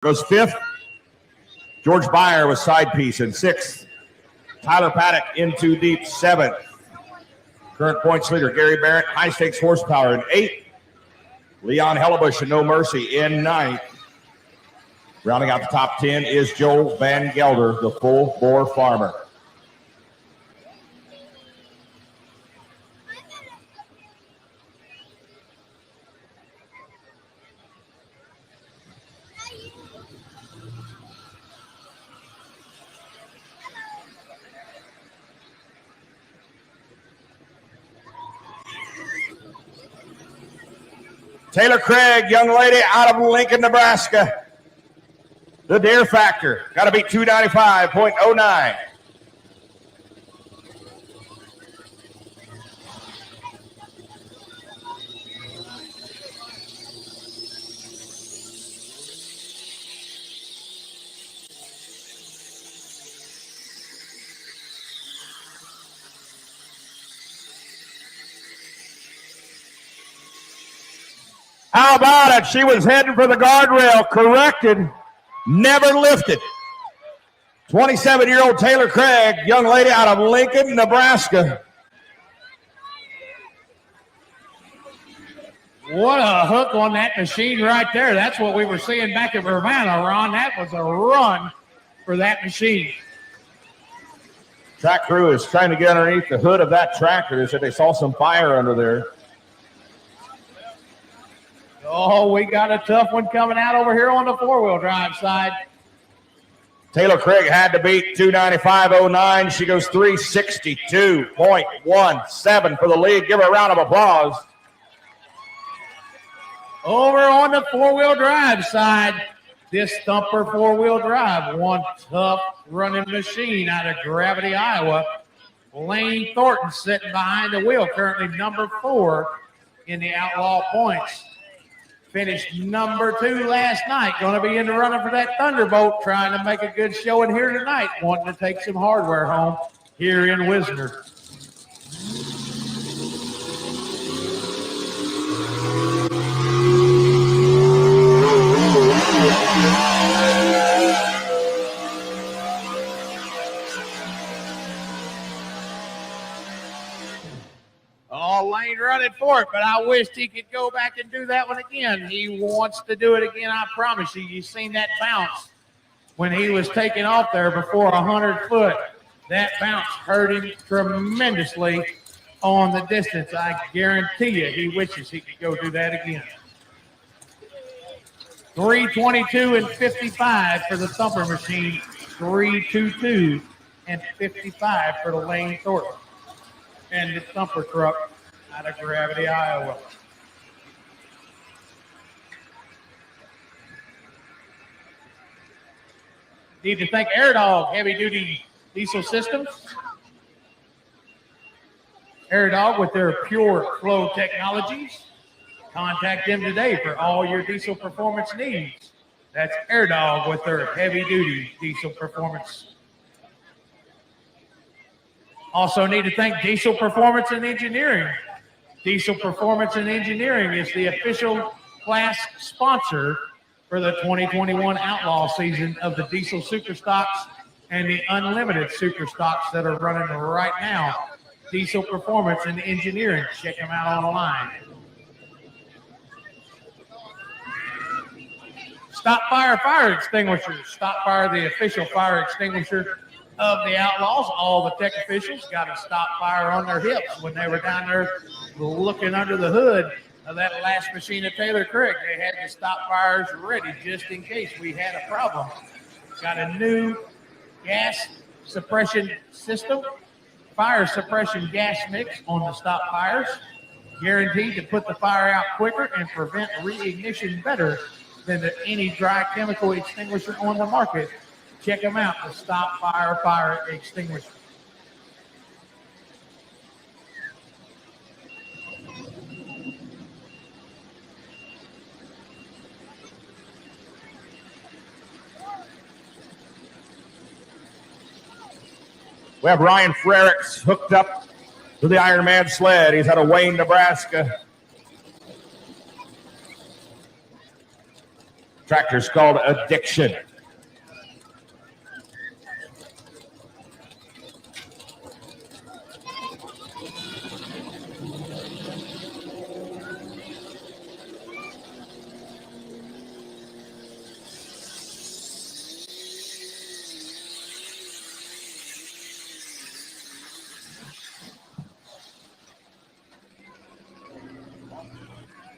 Goes fifth. George Byer with side piece in sixth. Tyler Paddock into deep seventh. Current points leader Gary Barrett, high stakes horsepower in eighth. Leon Hellebush and No Mercy in ninth. Rounding out the top 10 is Joel Van Gelder, the full bore farmer. Taylor Craig, young lady out of Lincoln, Nebraska. The Deere Factor, got to beat 295.09. How about it? She was heading for the guardrail, corrected, never lifted. 27-year-old Taylor Craig, young lady out of Lincoln, Nebraska. What a hook on that machine right there. That's what we were seeing back at Urbana, Ron. That was a run for that machine. Track crew is trying to get underneath the hood of that tractor. They said they saw some fire under there. Oh, we got a tough one coming out over here on the four-wheel drive side. Taylor Craig had to beat 295.09. She goes 362.17 for the lead. Give her a round of applause. Over on the four-wheel drive side, this Thumper four-wheel drive, one tough running machine out of Gravity, Iowa. Lane Thornton sitting behind the wheel, currently number 4 in the outlaw points. Finished number 2 last night. Going to be in the running for that Thunderbolt, trying to make a good showing here tonight, wanting to take some hardware home here in Wisner. Oh, Lane running for it, but I wished he could go back and do that one again. He wants to do it again, I promise you. You've seen that bounce when he was taking off there before 100 foot. That bounce hurt him tremendously on the distance. I guarantee you he wishes he could go do that again. 3:22.55 for the Thumper machine. 3:22.55 for the Lane Thornton and the Thumper truck out of Gravity, Iowa. Need to thank Air Dog Heavy Duty Diesel Systems. Air Dog with their pure flow technologies. Contact them today for all your diesel performance needs. That's Air Dog with their heavy duty diesel performance. Also need to thank Diesel Performance and Engineering. Diesel Performance and Engineering is the official class sponsor for the 2021 Outlaw season of the Diesel Super Stocks and the Unlimited Super Stocks that are running right now. Diesel Performance and Engineering. Check them out online. Stop Fire Fire Extinguishers. Stop Fire, the official fire extinguisher of the Outlaws. All the tech officials got a stop fire on their hips when they were down there looking under the hood of that last machine of Taylor Craig. They had the stop fires ready just in case we had a problem. Got a new gas suppression system, fire suppression gas mix on the stop fires, guaranteed to put the fire out quicker and prevent reignition better than any dry chemical extinguisher on the market. Check them out, the Stop Fire Extinguisher. We have Ryan Frericks hooked up to the Ironman sled. He's out of Wayne, Nebraska. Tractor's called Addiction.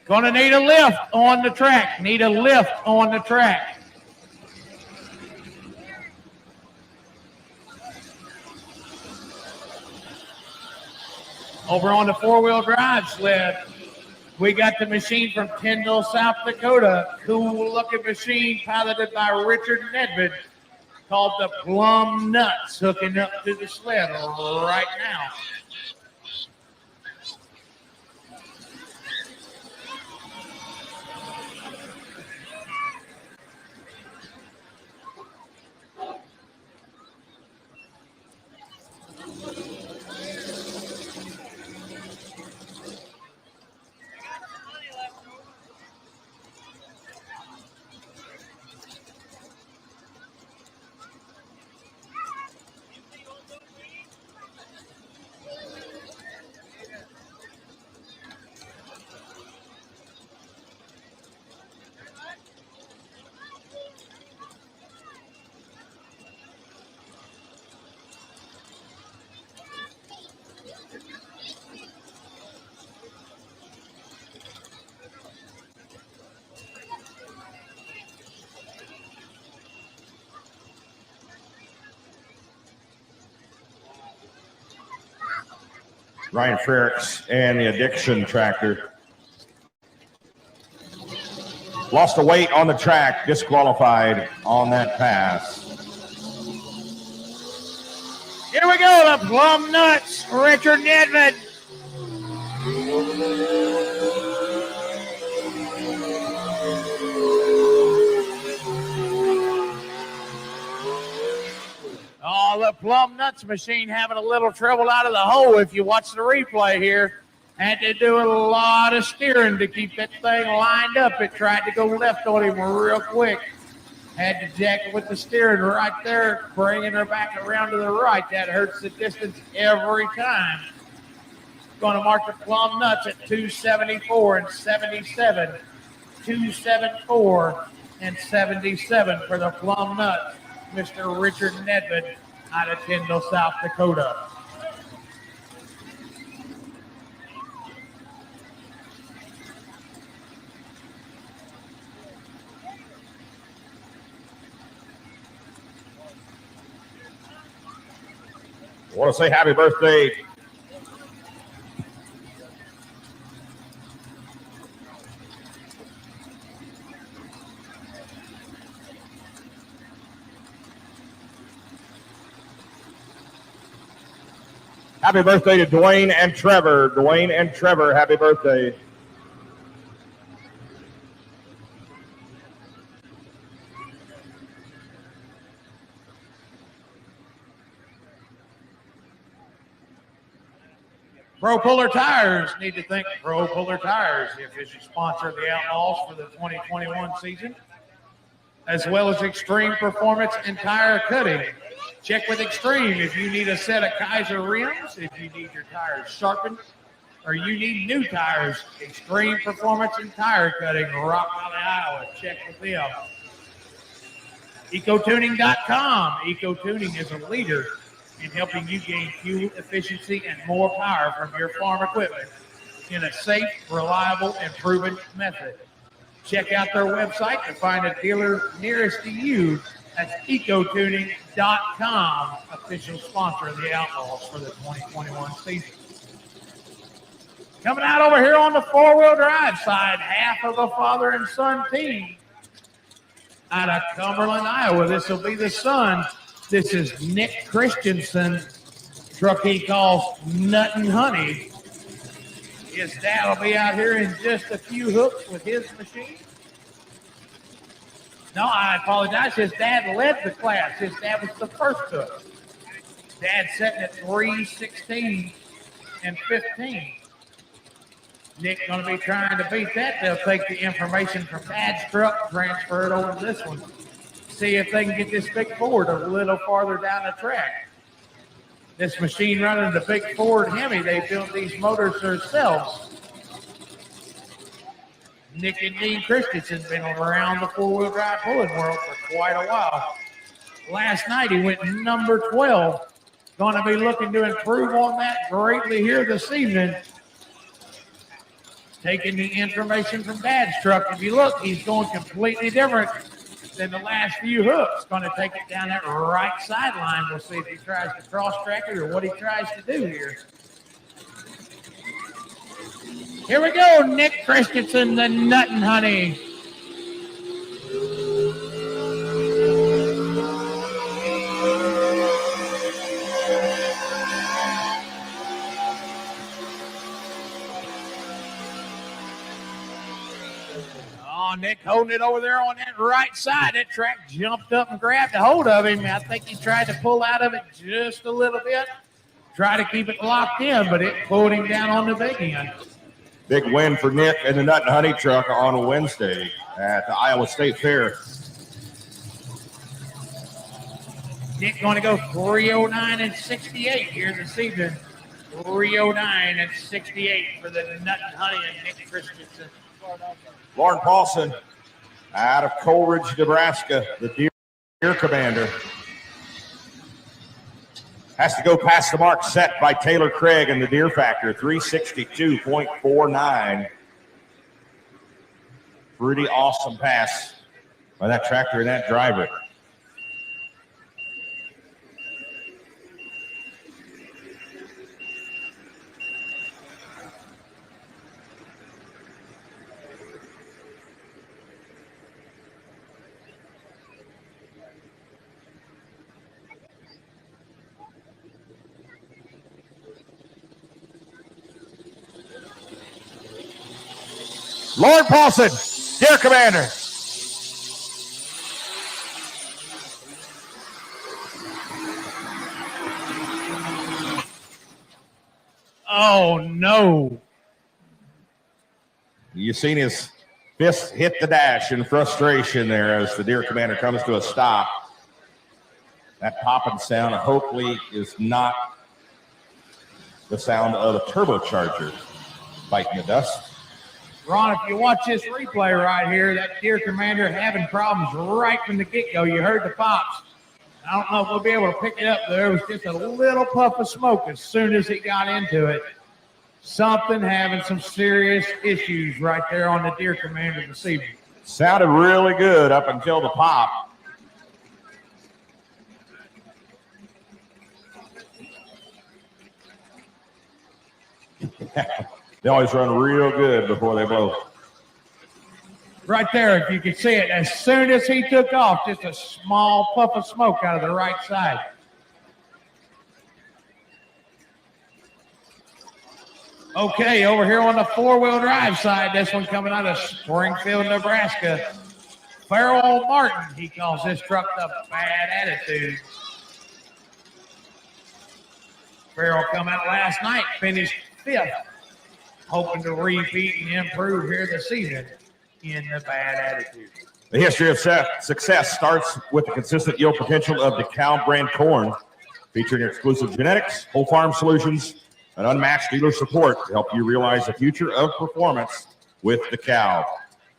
Gonna need a lift on the track. Need a lift on the track. Over on the four-wheel drive sled, we got the machine from Tyndall, South Dakota. Cool-looking machine piloted by Richard Nedved called the Plum Nuts, hooking up to the sled right now. Ryan Frericks and the Addiction tractor. Lost a weight on the track, disqualified on that pass. Here we go, the Plum Nuts, Richard Nedved. Oh, the Plum Nuts machine having a little trouble out of the hole if you watch the replay here. Had to do a lot of steering to keep that thing lined up. It tried to go left on him real quick. Had to jack it with the steering right there, bringing her back around to the right. That hurts the distance every time. Going to mark the Plum Nuts at 274 and 77. 274 and 77 for the Plum Nuts. Mr. Richard Nedved out of Tyndall, South Dakota. I want to say happy birthday. Happy birthday to Dwayne and Trevor. Dwayne and Trevor, happy birthday. Pro Puller Tires, need to thank Pro Puller Tires, the official sponsor of the Outlaws for the 2021 season, as well as Extreme Performance and Tire Cutting. Check with Extreme if you need a set of Kaiser rims, if you need your tires sharpened, or you need new tires. Extreme Performance and Tire Cutting, Rock Valley, Iowa. Check with them. EcoTuning.com. EcoTuning is a leader in helping you gain fuel efficiency and more power from your farm equipment in a safe, reliable, and proven method. Check out their website to find a dealer nearest to you. That's EcoTuning.com, official sponsor of the Outlaws for the 2021 season. Coming out over here on the four-wheel drive side, half of a father and son team out of Cumberland, Iowa. This will be the son. This is Nick Christensen, truck he calls Nuttin Honey. His dad will be out here in just a few hooks with his machine. No, I apologize. His dad led the class. His dad was the first hook. Dad's setting at 3:16 and 15. Nick going to be trying to beat that. They'll take the information from Dad's truck, transfer it over to this one. See if they can get this big Ford a little farther down the track. This machine running the big Ford Hemi, they built these motors themselves. Nick and Dean Christensen's been around the four-wheel drive pulling world for quite a while. Last night he went number 12. Going to be looking to improve on that greatly here this evening. Taking the information from Dad's truck. If you look, he's going completely different than the last few hooks. Going to take it down that right sideline. We'll see if he tries to cross-track it or what he tries to do here. Here we go, Nick Christensen, the Nuttin Honey. Oh, Nick holding it over there on that right side. That track jumped up and grabbed a hold of him. I think he tried to pull out of it just a little bit. Try to keep it locked in, but it pulled him down on the big end. Big win for Nick and the Nuttin Honey truck on Wednesday at the Iowa State Fair. Nick going to go 309 and 68 here this evening. 309 and 68 for the Nuttin Honey and Nick Christensen. Lauren Paulson out of Coleridge, Nebraska, the Deere Commander. Has to go past the mark set by Taylor Craig and the Deere Factor, 362.49. Pretty awesome pass by that tractor and that driver. Lauren Paulson, Deere Commander. Oh, no. You've seen his fist hit the dash in frustration there as the Deere Commander comes to a stop. That popping sound hopefully is not the sound of a turbocharger biting the dust. Ron, if you watch this replay right here, that Deere Commander having problems right from the get-go. You heard the pops. I don't know if we'll be able to pick it up. There was just a little puff of smoke as soon as it got into it. Something having some serious issues right there on the Deere Commander this evening. Sounded really good up until the pop. They always run real good before they blow. Right there, if you can see it, as soon as he took off, just a small puff of smoke out of the right side. Okay, over here on the four-wheel drive side, this one coming out of Springfield, Nebraska. Farrell Martin, he calls this truck the Bad Attitude. Farrell come out last night, finished 5th. Hoping to repeat and improve here this season in the Bad Attitude. The history of success starts with the consistent yield potential of DeKalb brand corn, featuring exclusive genetics, whole farm solutions, and unmatched dealer support to help you realize the future of performance with DeKalb.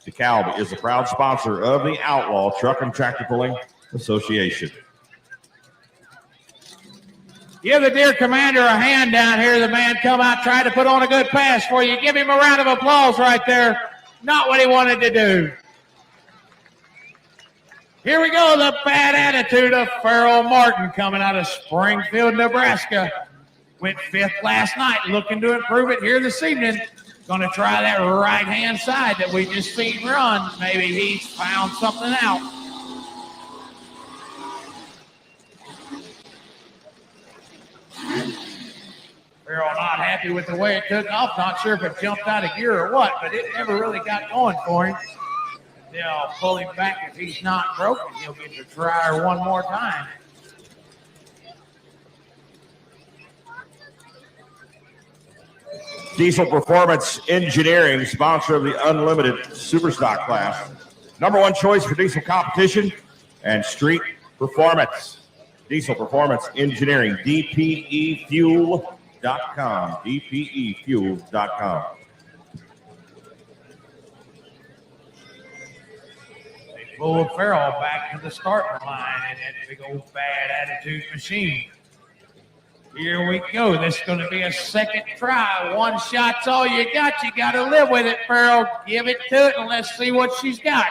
DeKalb is a proud sponsor of the Outlaw Truck and Tractor Pulling Association. Give the Deere Commander a hand down here. The man come out, tried to put on a good pass for you. Give him a round of applause right there. Not what he wanted to do. Here we go, the Bad Attitude of Farrell Martin coming out of Springfield, Nebraska. Went 5th last night, looking to improve it here this evening. Going to try that right-hand side that we just seen run. Maybe he's found something out. Farrell not happy with the way it took off. Not sure if it jumped out of gear or what, but it never really got going for him. They'll pull him back if he's not broken. He'll get to try her one more time. Diesel Performance Engineering, sponsor of the Unlimited Superstock class. Number one choice for diesel competition and street performance. Diesel Performance Engineering, DPEfuel.com. DPEfuel.com. They pull Farrell back to the starting line in that big old bad attitude machine. Here we go. This is going to be a second try. One shot's all you got. You got to live with it, Farrell. Give it to it, and let's see what she's got.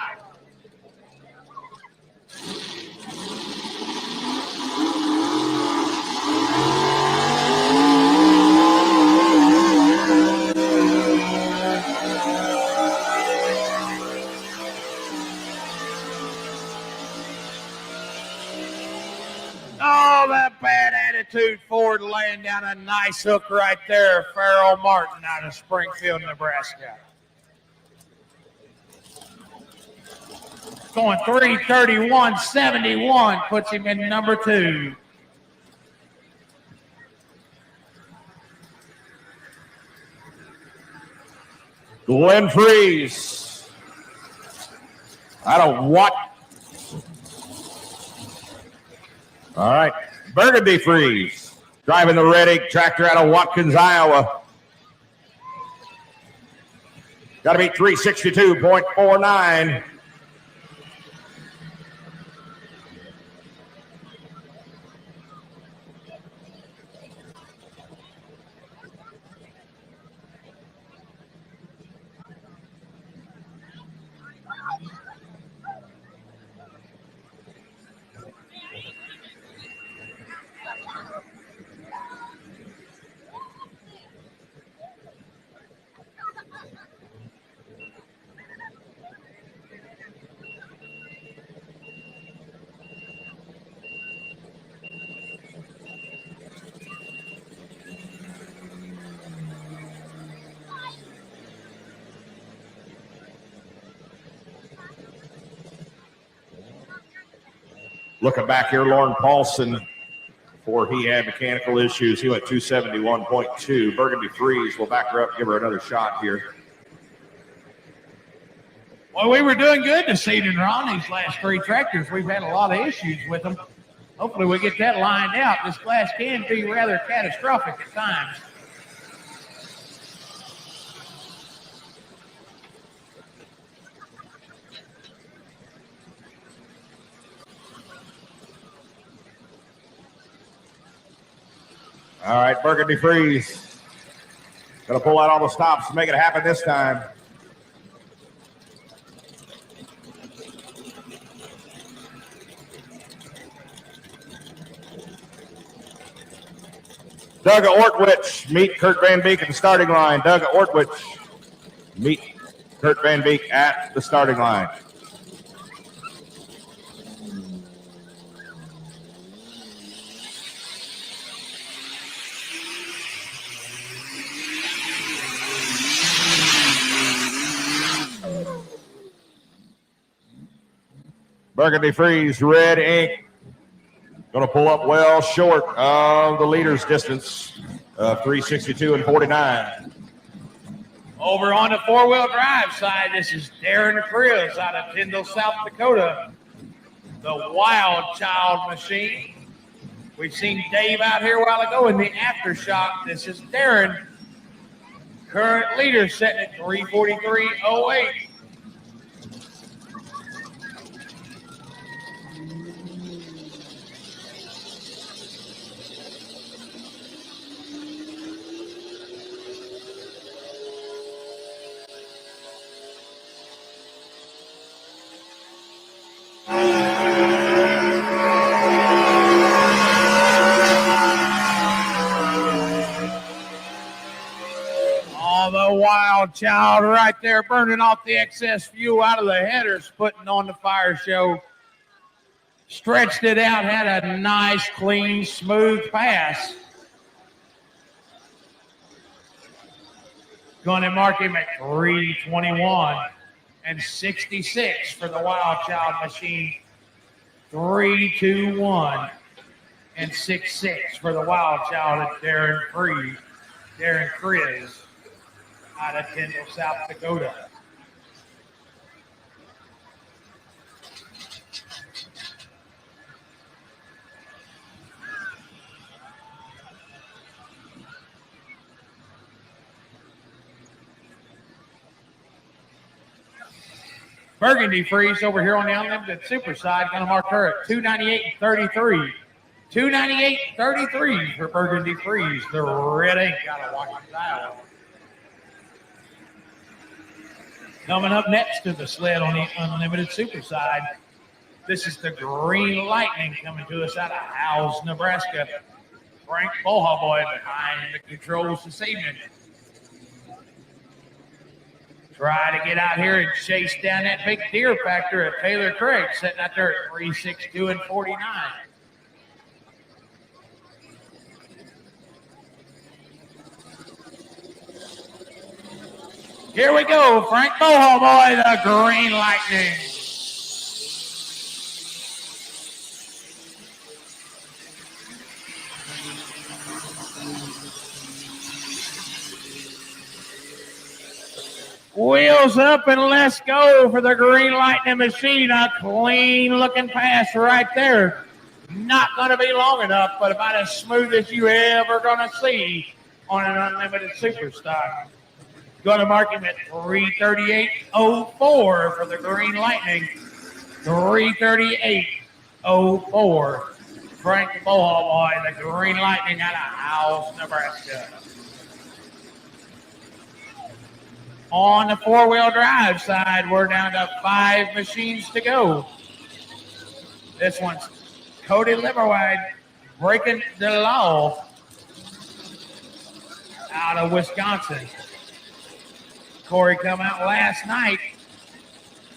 Oh, that bad attitude Ford laying down a nice hook right there. Farrell Martin out of Springfield, Nebraska. Going 3:31.71, puts him in number 2. Glenn Freeze. I don't what. All right. Burgundy Freeze. Driving the Red Ink tractor out of Watkins, Iowa. Got to beat 362.49. Looking back here, Lauren Paulson, before he had mechanical issues, he went 271.2. Burgundy Freeze will back her up, give her another shot here. Well, we were doing good this evening, Ron. These last 3 tractors, we've had a lot of issues with them. Hopefully we get that lined out. This class can be rather catastrophic at times. All right, Burgundy Freeze. Going to pull out all the stops to make it happen this time. Doug Ortwich, meet Kurt Van Beek at the starting line. Doug Ortwich, meet Kurt Van Beek at the starting line. Burgundy Freeze, Red Ink. Going to pull up well short of the leader's distance of 362.49. Over on the 4-wheel drive side, this is Darren Cruz out of Tyndall, South Dakota. The Wild Child machine. We've seen Dave out here a while ago in the aftershock. This is Darren. Current leader setting at 3:43.08. Wild Child right there burning off the excess fuel out of the headers, putting on the fire show. Stretched it out, had a nice, clean, smooth pass. Going to mark him at 3:21.66 for the Wild Child machine. 3:21.66 for the Wild Child at Darren Freeze. Darren Kriz out of Tyndall, South Dakota. Burgundy Freeze over here on the unlimited super side, going to mark her at 298.33. 298.33 for Burgundy Freeze. The red ink got to watch his eye. Coming up next to the sled on the unlimited super side, this is the Green Lightning coming to us out of Howes, Nebraska. Frank Bohaboy behind the controls this evening. Try to get out here and chase down that big Deere Factor at Taylor Craig, sitting out there at 362 and 49. Here we go, Frank Bohaboy, the Green Lightning. Wheels up and let's go for the Green Lightning machine. A clean looking pass right there. Not going to be long enough, but about as smooth as you ever going to see on an unlimited super stock. Going to mark him at 338.04 for the Green Lightning. 338.04. Frank Bohaboy, the Green Lightning out of Howes, Nebraska. On the four-wheel drive side, we're down to 5 machines to go. This one's Cody Liverwide breaking the law out of Wisconsin. Corey come out last night,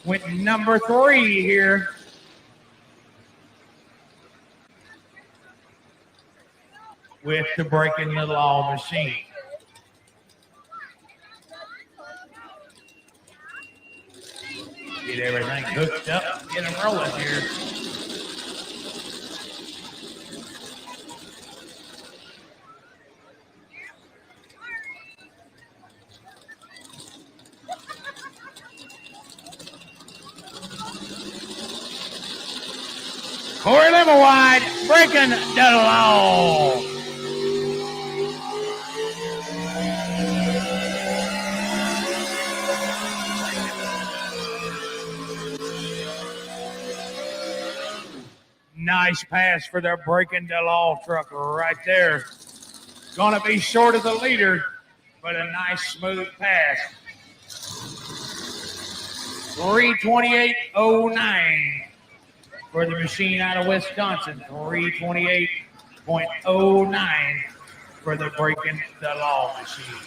went number 3 here. With the breaking the law machine. Get everything hooked up, get them rolling here. Corey Liverwide breaking the law. Nice pass for their breaking the law truck right there. Gonna be short of the leader, but a nice smooth pass. 328.09 for the machine out of Wisconsin. 328.09 for the breaking the law machine.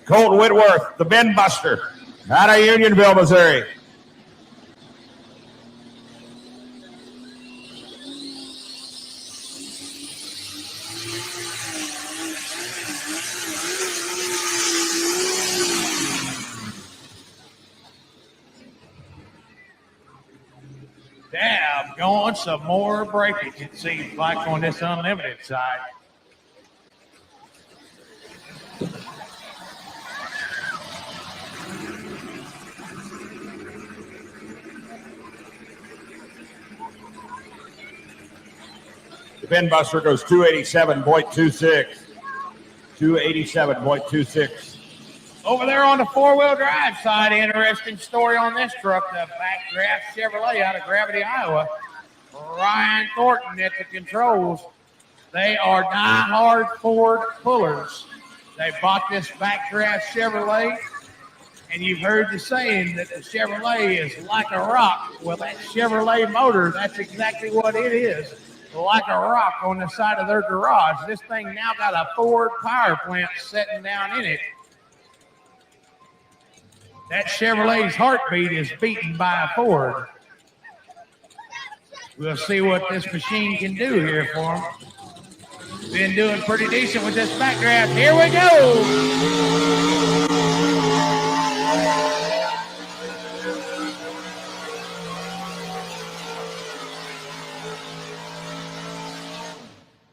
Colton Whitworth, the Bend Buster, out of Unionville, Missouri. Dab going some more breakage, it seems like, on this unlimited side. The Bend Buster goes 287.26. 287.26. Over there on the four-wheel drive side, interesting story on this truck, the Backdraft Chevrolet out of Gravity, Iowa. Ryan Thornton at the controls. They are die-hard Ford pullers. They bought this Backdraft Chevrolet, and you've heard the saying that the Chevrolet is like a rock. Well, that Chevrolet motor, that's exactly what it is, like a rock on the side of their garage. This thing now got a Ford power plant sitting down in it. That Chevrolet's heartbeat is beaten by a Ford. We'll see what this machine can do here for them. Been doing pretty decent with this Backdraft. Here we go.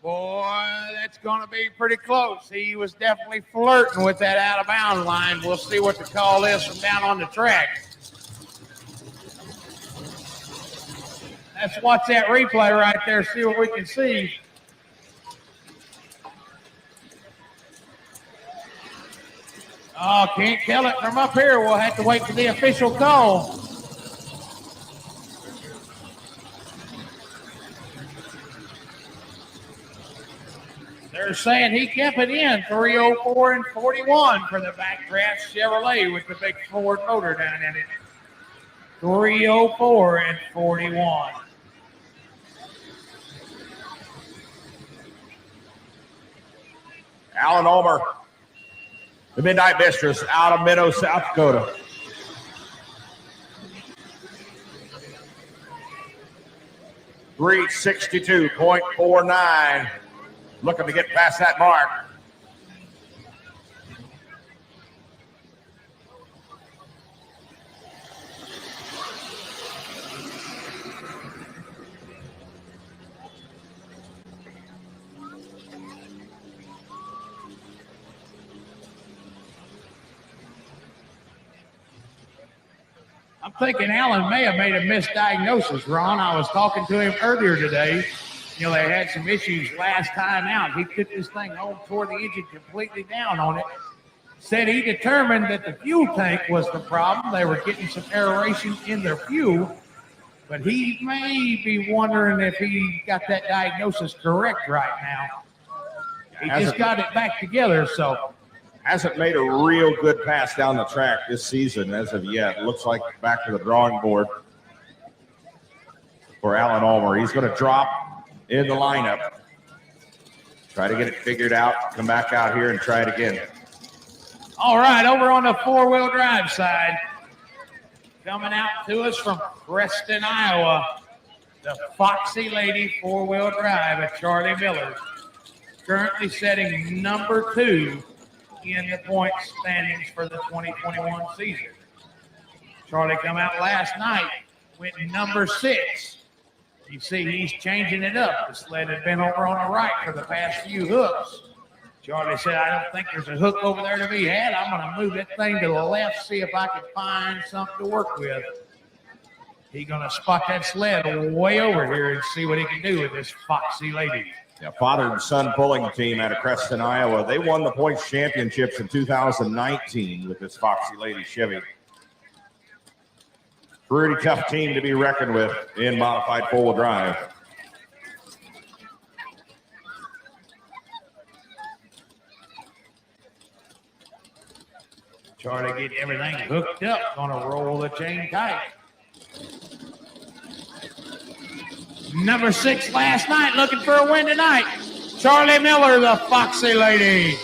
Boy, that's going to be pretty close. He was definitely flirting with that out-of-bounds line. We'll see what the call is from down on the track. Let's watch that replay right there, see what we can see. Oh, can't tell it from up here. We'll have to wait for the official call. They're saying he kept it in 304 and 41 for the Backdraft Chevrolet with the big Ford motor down in it. 304 and 41. Alan Ulmer, the Midnight Mistress out of Minnow, South Dakota. .362.49. Looking to get past that mark. I'm thinking Alan may have made a misdiagnosis, Ron. I was talking to him earlier today. You know, they had some issues last time out. He took this thing home, tore the engine completely down on it. Said he determined that the fuel tank was the problem. They were getting some aeration in their fuel. But he may be wondering if he got that diagnosis correct right now. He just got it back together, so. Hasn't made a real good pass down the track this season as of yet. Looks like back to the drawing board for Alan Ulmer. He's going to drop in the lineup. Try to get it figured out. Come back out here and try it again. All right, over on the four-wheel drive side. Coming out to us from Preston, Iowa. The Foxy Lady four-wheel drive at Charlie Miller. Currently setting number 2 in the point standings for the 2021 season. Charlie come out last night, went number 6. You see he's changing it up. The sled had been over on the right for the past few hooks. Charlie said, I don't think there's a hook over there to be had. I'm going to move that thing to the left, see if I can find something to work with. He's going to spot that sled way over here and see what he can do with this Foxy Lady. Yeah, father and son pulling team out of Creston, Iowa. They won the points championships in 2019 with this Foxy Lady Chevy. Pretty tough team to be reckoned with in modified four-wheel drive. Charlie getting everything hooked up, gonna roll the chain tight. Number 6 last night, looking for a win tonight. Charlie Miller, the Foxy Lady.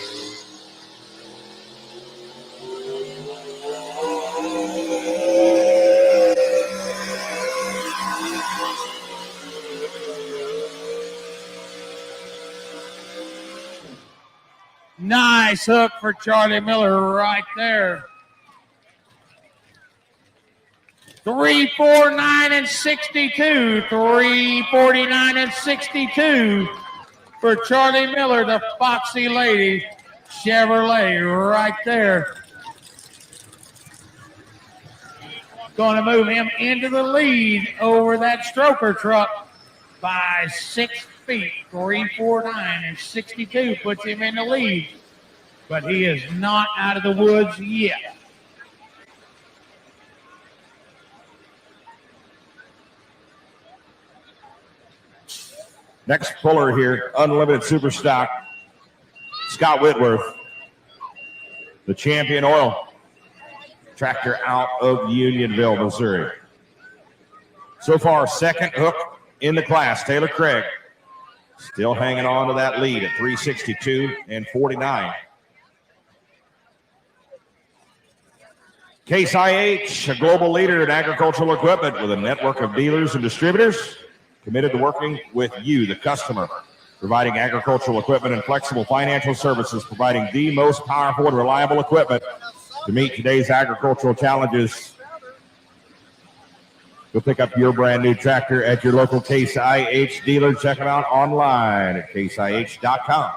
Nice hook for Charlie Miller right there. 349 and 62. 349 and 62 for Charlie Miller, the Foxy Lady Chevrolet right there. Going to move him into the lead over that stroker truck by 6 feet. 349 and 62 puts him in the lead. but he is not out of the woods yet. Next puller here, Unlimited Super Stock, Scott Whitworth, the Champion Oil tractor out of Unionville, Missouri. So far, second hook in the class, Taylor Craig. Still hanging on to that lead at 362 and 49. Case IH, a global leader in agricultural equipment with a network of dealers and distributors committed to working with you, the customer, providing agricultural equipment and flexible financial services, providing the most powerful and reliable equipment to meet today's agricultural challenges. Go pick up your brand new tractor at your local Case IH dealer. Check them out online at caseih.com.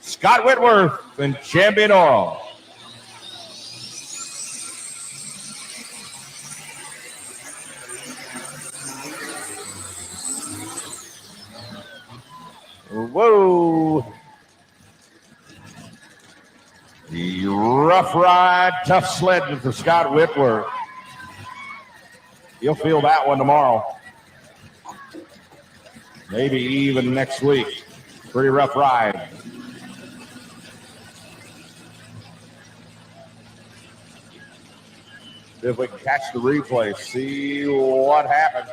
Scott Whitworth and Champion Oil. Whoa. The rough ride, tough sledding for Scott Whitworth. You'll feel that one tomorrow. Maybe even next week. Pretty rough ride. See if we can catch the replay, see what happened.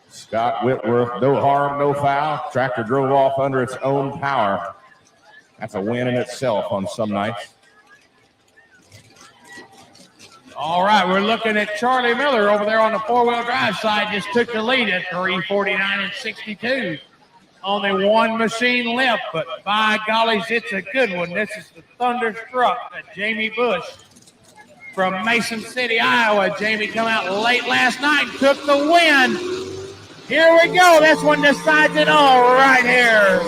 Scott Whitworth, no harm, no foul. Tractor drove off under its own power. That's a win in itself on some nights. All right, we're looking at Charlie Miller over there on the four-wheel drive side. Just took the lead at 3:49 and 62. Only one machine left, but by gollies, it's a good one. This is the Thunderstruck, Jamie Bush from Mason City, Iowa. Jamie come out late last night and took the win. Here we go. This one decides it all right here.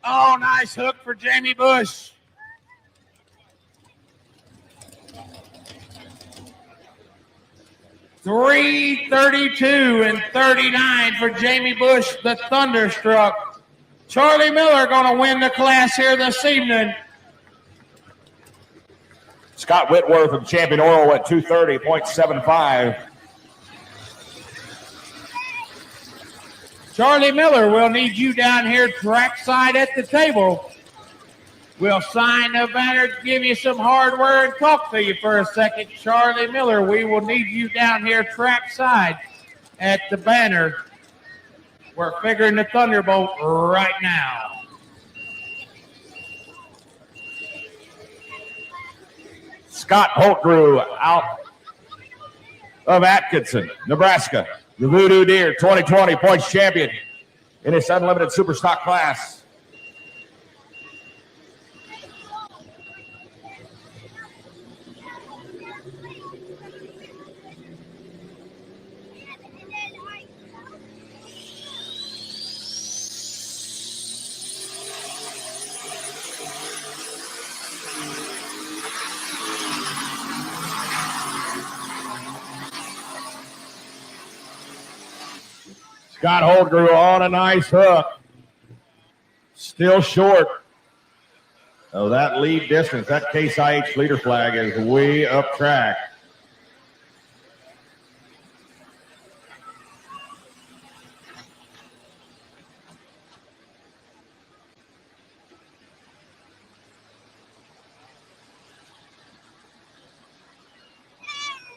Oh, nice hook for Jamie Bush. $3:32 and 39 for Jamie Bush, the Thunderstruck. Charlie Miller going to win the class here this evening. Scott Whitworth of Champion Oil at 230.75. Charlie Miller, we'll need you down here trackside at the table. We'll sign the banner, give you some hardware, and talk to you for a second. Charlie Miller, we will need you down here trackside at the banner. We're figuring the Thunderbolt right now. Scott Holtgrew out of Atkinson, Nebraska. The Voodoo Deere 2020 points champion in its unlimited super stock class. Scott Holtgrew on a nice hook. Still short. Oh, that lead distance, that Case IH leader flag is way up track.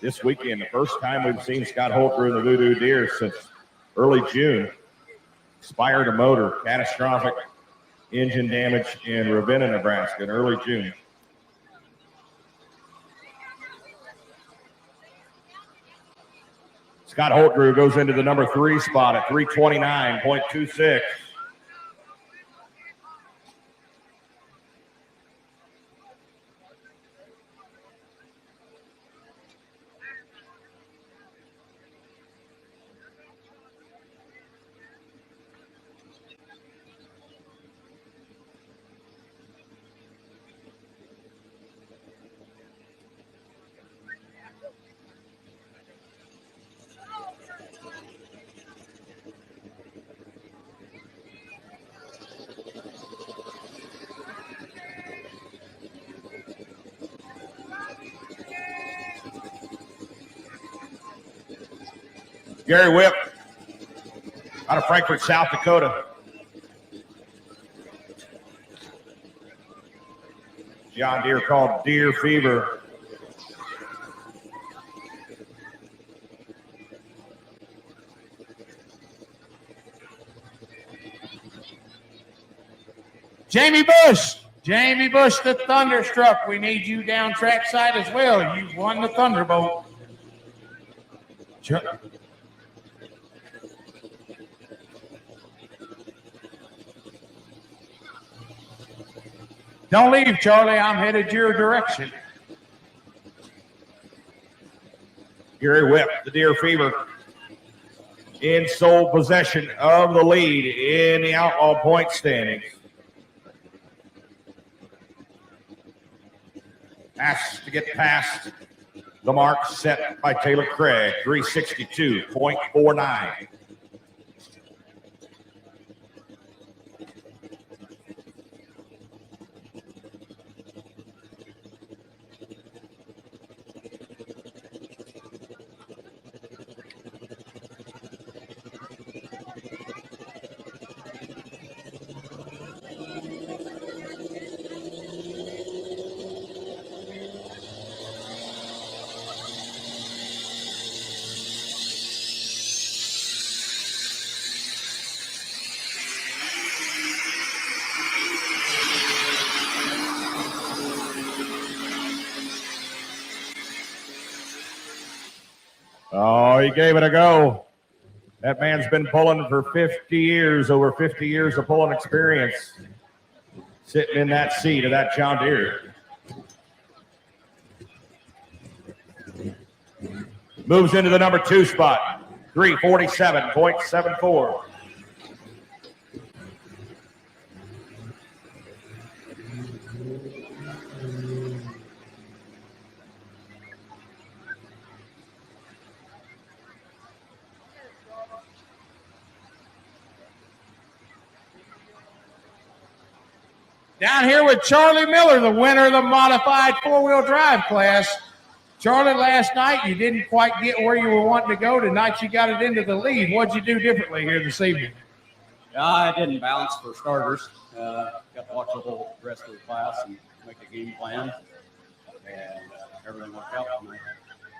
This weekend, the first time we've seen Scott Holtgrew in the Voodoo Deere since early June. Expired a motor, catastrophic engine damage in Ravenna, Nebraska in early June. Scott Holtgrew goes into the number 3 spot at 329.26. Gary Whip out of Frankfort, South Dakota. John Deere called Deere Fever. Jamie Bush. Jamie Bush, the Thunderstruck. We need you down track side as well. You've won the Thunderbolt. Don't leave, Charlie. I'm headed your direction. Gary Whip, the Deere Fever, in sole possession of the lead in the outlaw point standings. Has to get past the mark set by Taylor Craig, 362.49. Oh, he gave it a go. That man's been pulling for 50 years, over 50 years of pulling experience, sitting in that seat of that John Deere. Moves into the number 2 spot, 347.74. Down here with Charlie Miller, the winner of the modified 4-wheel drive class. Charlie, last night you didn't quite get where you were wanting to go. Tonight you got it into the lead. What'd you do differently here this evening? I didn't balance for starters. Got to watch the whole rest of the class and make a game plan. And everything worked out tonight.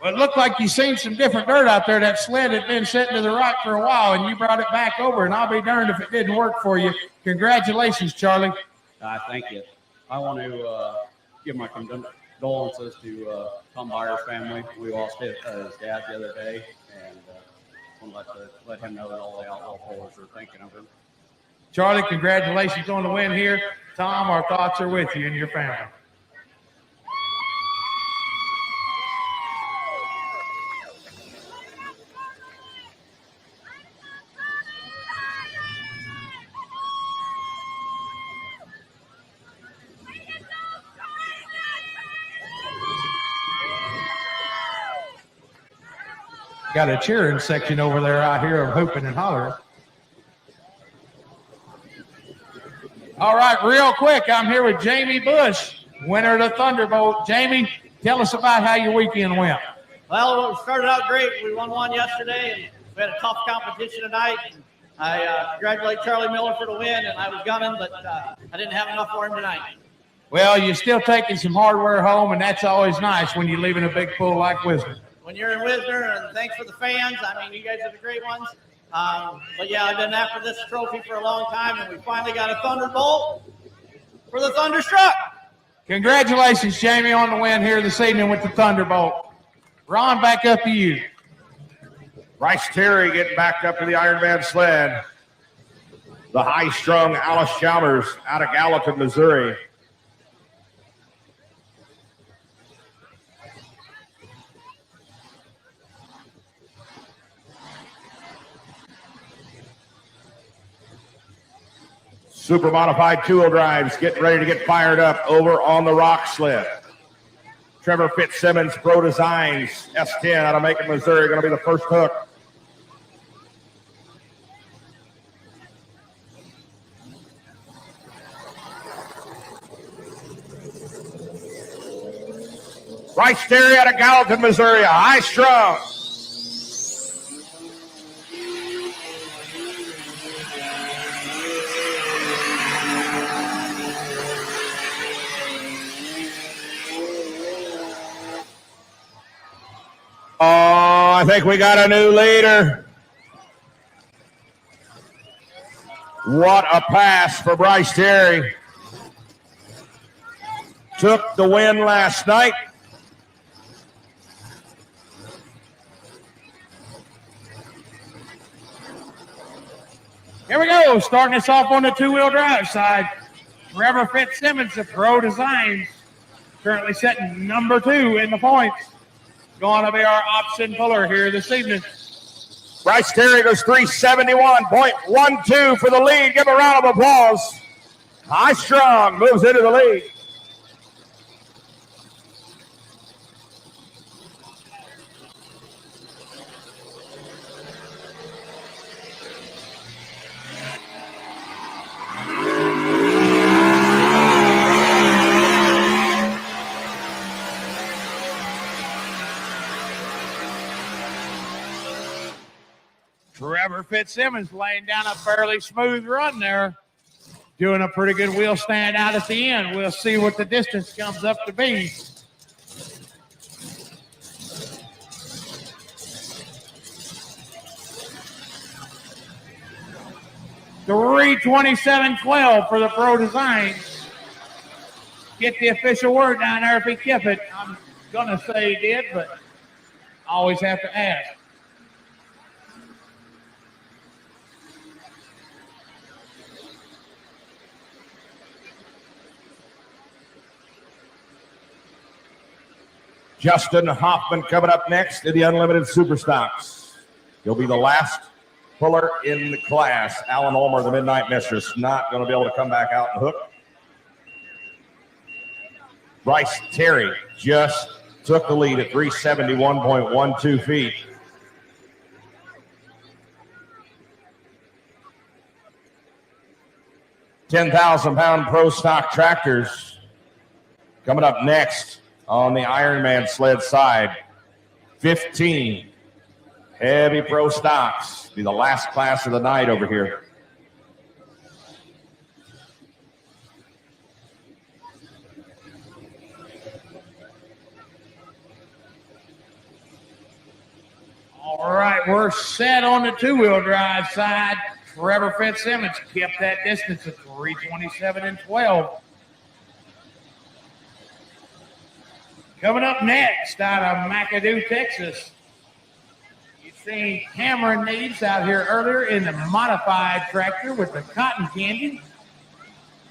Well, it looked like you seen some different dirt out there. That sled had been sitting to the right for a while, and you brought it back over, and I'll be darned if it didn't work for you. Congratulations, Charlie. Thank you. I want to give my condolences to Tom Byer's family. We lost his dad the other day, and I want to let him know that all the outlaw pullers are thinking of him. Charlie, congratulations on the win here. Tom, our thoughts are with you and your family. Got a cheering section over there out here of hooping and hollering. All right, real quick, I'm here with Jamie Bush, winner of the Thunderbolt. Jamie, tell us about how your weekend went. Well, it started out great. We won one yesterday, and we had a tough competition tonight. I congratulate Charlie Miller for the win, and I was gunning, but I didn't have enough for him tonight. Well, you're still taking some hardware home, and that's always nice when you're leaving a big pool like Wisner. When you're in Wisner, and thanks for the fans. I mean, you guys are the great ones. But yeah, I've been after this trophy for a long time, and we finally got a Thunderbolt for the Thunderstruck. Congratulations, Jamie, on the win here this evening with the Thunderbolt. Ron, back up to you. Bryce Terry getting backed up to the Ironman sled. The high-strung Alice Chalmers out of Gallatin, Missouri. Super modified two-wheel drives getting ready to get fired up over on the rock sled. Trevor Fitzsimmons, Pro Designs, S10 out of Macon, Missouri, going to be the first hook. Bryce Terry out of Gallatin, Missouri, high strung. I think we got a new leader. What a pass for Bryce Terry. Took the win last night. Here we go, starting us off on the two-wheel drive side. Trevor Fitzsimmons of Pro Dezigns, currently setting number 2 in the points. Going to be our option puller here this evening. Bryce Terry goes 371.12 for the lead. Give a round of applause. High Strong moves into the lead. Trevor Fitzsimmons laying down a fairly smooth run there. Doing a pretty good wheel stand out at the end. We'll see what the distance comes up to be. $3:27.12 for the Pro Designs. Get the official word down there if he kept it. I'm going to say he did, but I always have to ask. Justin Hoffman coming up next in the Unlimited Superstocks. He'll be the last puller in the class. Alan Ulmer, the Midnight Mistress, not going to be able to come back out and hook. Bryce Terry just took the lead at 371.12 feet. $10,000 Pro Stock tractors coming up next. On the Ironman sled side, 15 heavy Pro Stocks. Be the last class of the night over here. All right, we're set on the two-wheel drive side. Trevor Fitzsimmons kept that distance at 3:27.12. Coming up next out of McAdoo, Texas, you've seen Cameron Neves out here earlier in the modified tractor with the cotton candy.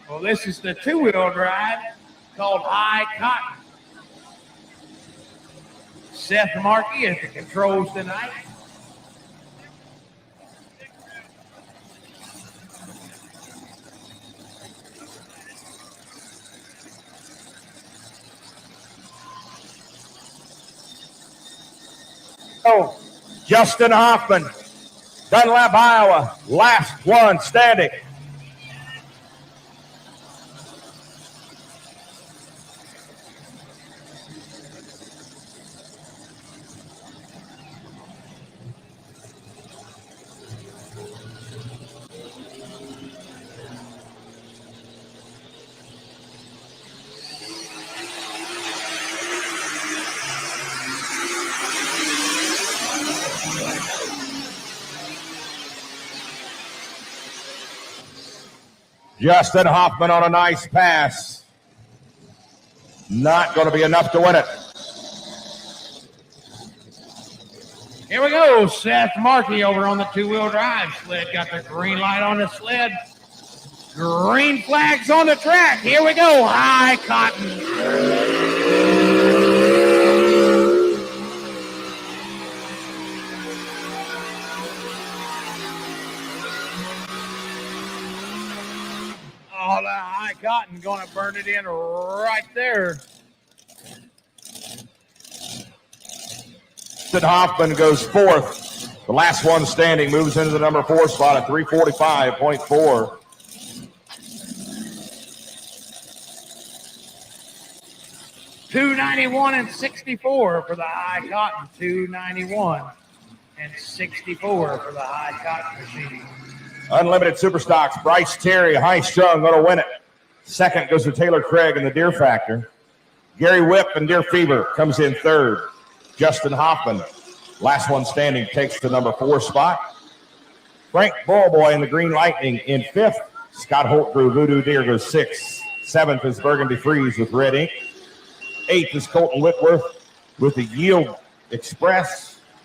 Well, this is the two-wheel drive called High Cotton. Seth Markey at the controls tonight. Oh, Justin Hoffman, Dunlap, Iowa, last one standing. Justin Hoffman on a nice pass. Not going to be enough to win it. Here we go. Seth Markey over on the two-wheel drive sled. Got the green light on the sled. Green flags on the track. Here we go. High Cotton. Oh, the High Cotton going to burn it in right there. Justin Hoffman goes fourth. The last one standing moves into the number 4 spot at 345.4. $291 and 64 for the High Cotton. $291 and 64 for the High Cotton machine. Unlimited Superstocks, Bryce Terry, high strung, going to win it. Second goes to Taylor Craig in the Deere Factor. Gary Whipp and Deere Fever comes in third. Justin Hoffman Last one standing takes the number 4 spot. Frank Ballboy in the Green Lightning in 5th. Scott Holtgrew, Voodoo Deere, goes 6th. 7th is Burgundy Freeze with red ink. 8th is Colton Whitworth with the Yield Express.